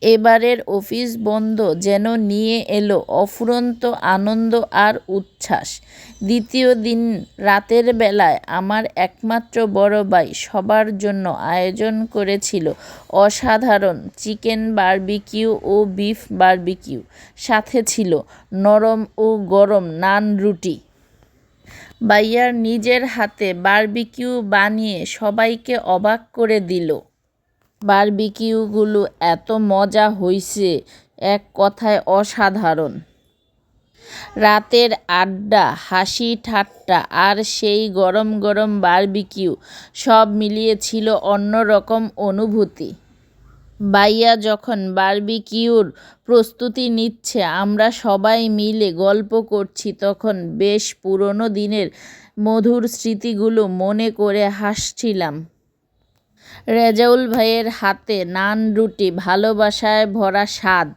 এবারের অফিস বন্ধ যেন নিয়ে এলো অফুরন্ত আনন্দ আর উচ্ছ্বাস। দ্বিতীয় দিন রাতের বেলায় আমার একমাত্র বড় ভাই সবার জন্য আয়োজন করেছিল অসাধারণ চিকেন বারবিকিউ ও বিফ বারবিকিউ। সাথে ছিল নরম ও গরম নান রুটি। ভাইয়ার নিজের হাতে বারবিকিউ বানিয়ে সবাইকে অবাক করে দিল। বারবিকিউগুলো এত মজা হইছে, এক কথায় অসাধারণ। রাতের আড্ডা, হাসি ঠাট্টা আর সেই গরম গরম বারবিকিউ সব মিলিয়ে ছিল অন্যরকম অনুভূতি। ভাইয়া যখন বারবিকিউর প্রস্তুতি নিচ্ছে, আমরা সবাই মিলে গল্প করছি, তখন বেশ পুরনো দিনের মধুর স্মৃতিগুলো মনে করে হাসছিলাম। রেজাউল ভাইয়ের হাতে নান রুটি, ভালোবাসায় ভরা স্বাদ।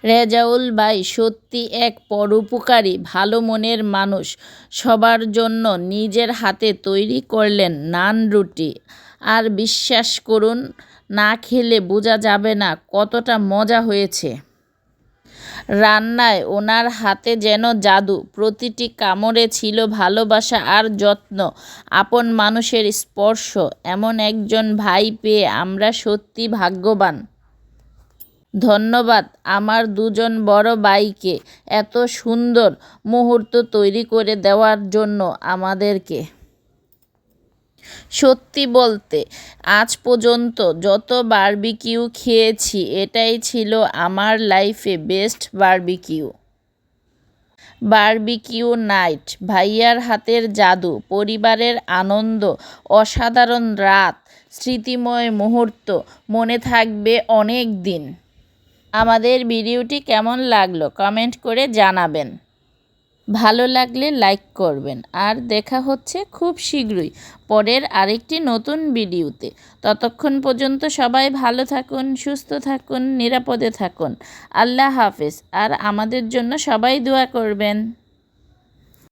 রেজাউল ভাই সত্যি এক পরোপকারী ভালো মনের মানুষ। সবার জন্য নিজের হাতে তৈরি করলেন নান রুটি। আর বিশ্বাস করুন, না খেলে বোঝা যাবে না কতটা মজা হয়েছে। রান্নায় ওনার হাতে যেন জাদু। প্রতিটি কামড়ে ছিল ভালোবাসা আর যত্ন, আপন মানুষের স্পর্শ। এমন একজন ভাই পেয়ে আমরা সত্যি ভাগ্যবান। ধন্যবাদ আমার দুজন বড় ভাইকে এত সুন্দর মুহূর্ত তৈরি করে দেওয়ার জন্য আমাদেরকে। সত্যি বলতে, আজ পর্যন্ত যত বারবিকিউ খেয়েছি, এটাই ছিল আমার লাইফে বেস্ট বারবিকিউ। বারবিকিউ নাইট, ভাইয়ার হাতের জাদু, পরিবারের আনন্দ, অসাধারণ রাত, স্মৃতিময় মুহূর্ত মনে থাকবে অনেক দিন। আমাদের ভিডিওটি কেমন লাগলো কমেন্ট করে জানাবেন। ভালো লাগলে লাইক করবেন। আর দেখা হচ্ছে খুব শীঘ্রই পরের আরেকটি নতুন ভিডিওতে। ততক্ষণ পর্যন্ত সবাই ভালো থাকুন, সুস্থ থাকুন, নিরাপদে থাকুন। আল্লাহ হাফেজ। আর আমাদের জন্য সবাই দোয়া করবেন।